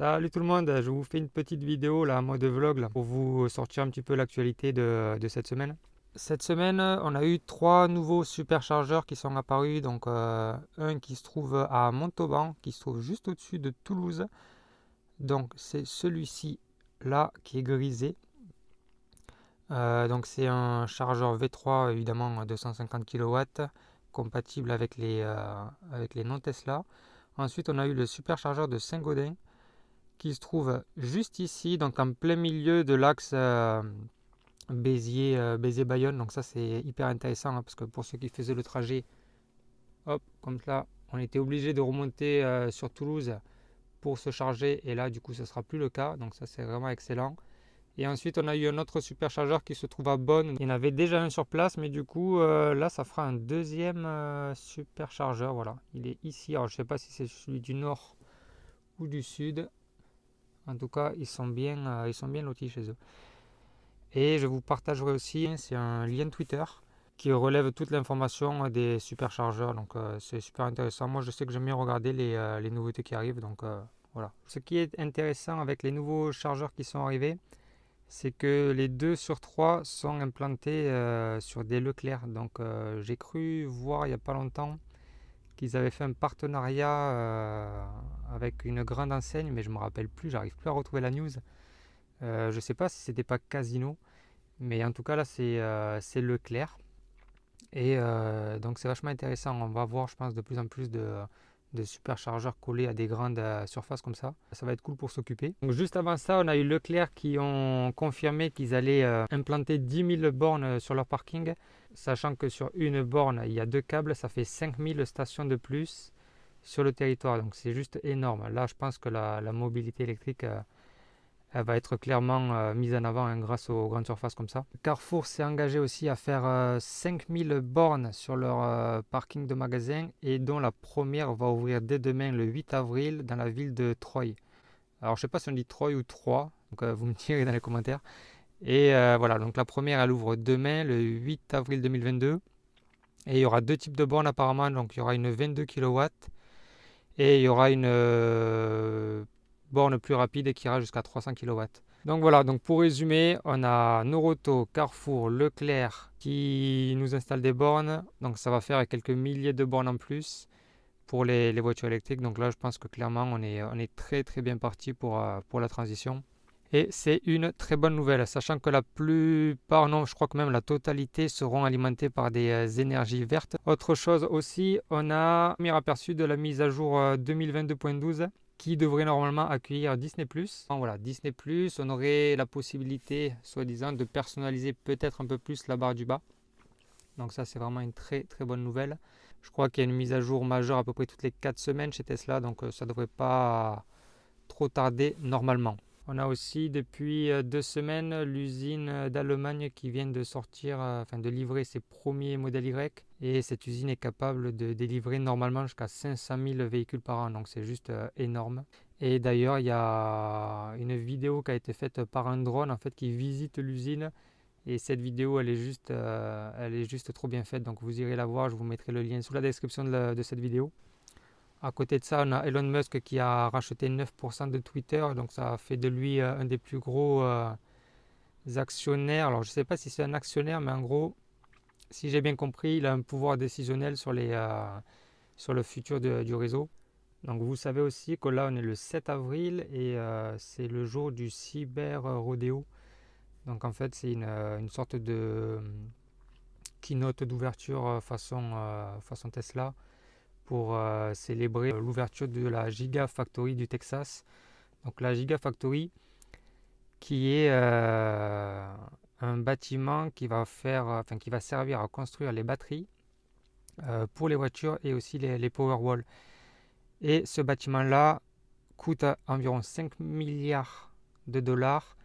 Salut tout le monde, je vous fais une petite vidéo là en mode vlog là, pour vous sortir un petit peu l'actualité de cette semaine. Cette semaine, on a eu trois nouveaux superchargeurs qui sont apparus. Donc un qui se trouve à Montauban, qui se trouve juste au-dessus de Toulouse. Donc c'est celui-ci là qui est grisé. Donc c'est un chargeur V3 évidemment 250 kW, compatible avec les non Tesla. Ensuite on a eu le superchargeur de Saint-Gaudens qui se trouve juste ici, donc en plein milieu de l'axe Béziers-Bayonne. Donc ça c'est hyper intéressant parce que pour ceux qui faisaient le trajet, hop, comme ça, on était obligé de remonter sur Toulouse pour se charger, et là du coup ce sera plus le cas, donc ça c'est vraiment excellent. Et ensuite on a eu un autre superchargeur qui se trouve à Bonn. Il y en avait déjà un sur place, mais du coup là ça fera un deuxième superchargeur. Voilà, il est ici. Alors je sais pas si c'est celui du nord ou du sud. En tout cas, ils sont bien lotis chez eux. Et je vous partagerai aussi, c'est un lien Twitter qui relève toute l'information des superchargeurs. Donc c'est super intéressant. Moi, je sais que j'aime bien regarder les nouveautés qui arrivent. Donc voilà. Ce qui est intéressant avec les nouveaux chargeurs qui sont arrivés, c'est que les 2 sur 3 sont implantés sur des Leclerc. Donc j'ai cru voir il n'y a pas longtemps qu'ils avaient fait un partenariat avec une grande enseigne, mais je ne me rappelle plus, j'arrive plus à retrouver la news. Je ne sais pas si c'était pas Casino, mais en tout cas là c'est Leclerc. Et donc c'est vachement intéressant. On va voir, je pense, de plus en plus de superchargeurs collés à des grandes surfaces comme ça. Ça va être cool pour s'occuper. Donc juste avant ça, on a eu Leclerc qui ont confirmé qu'ils allaient implanter 10 000 bornes sur leur parking, sachant que sur une borne, il y a 2 câbles, ça fait 5 000 stations de plus sur le territoire. Donc c'est juste énorme. Là, je pense que la mobilité électrique elle va être clairement mise en avant grâce aux grandes surfaces comme ça. Carrefour s'est engagé aussi à faire 5000 bornes sur leur parking de magasins, et dont la première va ouvrir dès demain le 8 avril dans la ville de Troyes. Alors je sais pas si on dit Troyes ou Troyes, donc vous me direz dans les commentaires. Et voilà, donc la première elle ouvre demain le 8 avril 2022, et il y aura deux types de bornes apparemment. Donc il y aura une 22 kW et il y aura une borne plus rapide qui ira jusqu'à 300 kW. Donc voilà, donc pour résumer, on a Noroto, Carrefour, Leclerc qui nous installent des bornes. Donc ça va faire quelques milliers de bornes en plus pour les voitures électriques. Donc là, je pense que clairement, on est très très bien parti pour la transition. Et c'est une très bonne nouvelle, sachant que la plupart, non, je crois que même la totalité seront alimentés par des énergies vertes. Autre chose aussi, on a un premier aperçu de la mise à jour 2022.12 qui devrait normalement accueillir Disney+. Voilà, Disney+, on aurait la possibilité, soi-disant, de personnaliser peut-être un peu plus la barre du bas. Donc ça, c'est vraiment une très très bonne nouvelle. Je crois qu'il y a une mise à jour majeure à peu près toutes les 4 semaines chez Tesla, donc ça ne devrait pas trop tarder normalement. On a aussi depuis 2 semaines l'usine d'Allemagne qui vient de sortir, de livrer ses premiers modèles Y. Et cette usine est capable de délivrer normalement jusqu'à 500 000 véhicules par an. Donc c'est juste énorme. Et d'ailleurs, il y a une vidéo qui a été faite par un drone en fait, qui visite l'usine. Et cette vidéo, elle est juste trop bien faite. Donc vous irez la voir, je vous mettrai le lien sous la description de cette vidéo. À côté de ça, on a Elon Musk qui a racheté 9% de Twitter, donc ça fait de lui un des plus gros actionnaires. Alors je ne sais pas si c'est un actionnaire, mais en gros, si j'ai bien compris, il a un pouvoir décisionnel sur le futur du réseau. Donc vous savez aussi que là, on est le 7 avril et c'est le jour du Cyber Rodeo. Donc en fait, c'est une sorte de keynote d'ouverture façon Tesla, pour célébrer l'ouverture de la Gigafactory du Texas. Donc la Gigafactory qui est un bâtiment qui va servir à construire les batteries pour les voitures et aussi les Powerwall. Et ce bâtiment-là coûte environ 5 milliards de dollars.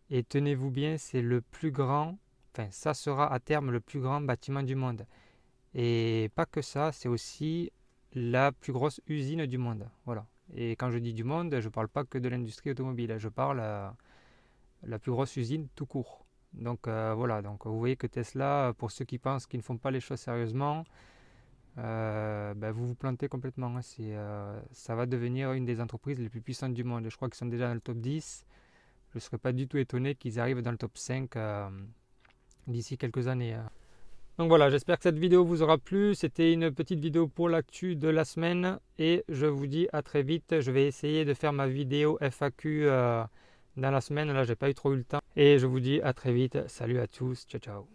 Et tenez-vous bien, c'est le plus grand, ça sera à terme le plus grand bâtiment du monde. Et pas que ça, c'est aussi la plus grosse usine du monde. Voilà. Et quand je dis du monde, je ne parle pas que de l'industrie automobile, je parle la plus grosse usine tout court. Donc voilà, donc vous voyez que Tesla, pour ceux qui pensent qu'ils ne font pas les choses sérieusement, vous vous plantez complètement, hein. Ça va devenir une des entreprises les plus puissantes du monde. Je crois qu'ils sont déjà dans le top 10. Je ne serais pas du tout étonné qu'ils arrivent dans le top 5 d'ici quelques années. Donc voilà, j'espère que cette vidéo vous aura plu. C'était une petite vidéo pour l'actu de la semaine et je vous dis à très vite. Je vais essayer de faire ma vidéo FAQ dans la semaine. Là, j'ai pas eu trop eu le temps. Et je vous dis à très vite. Salut à tous. Ciao, ciao.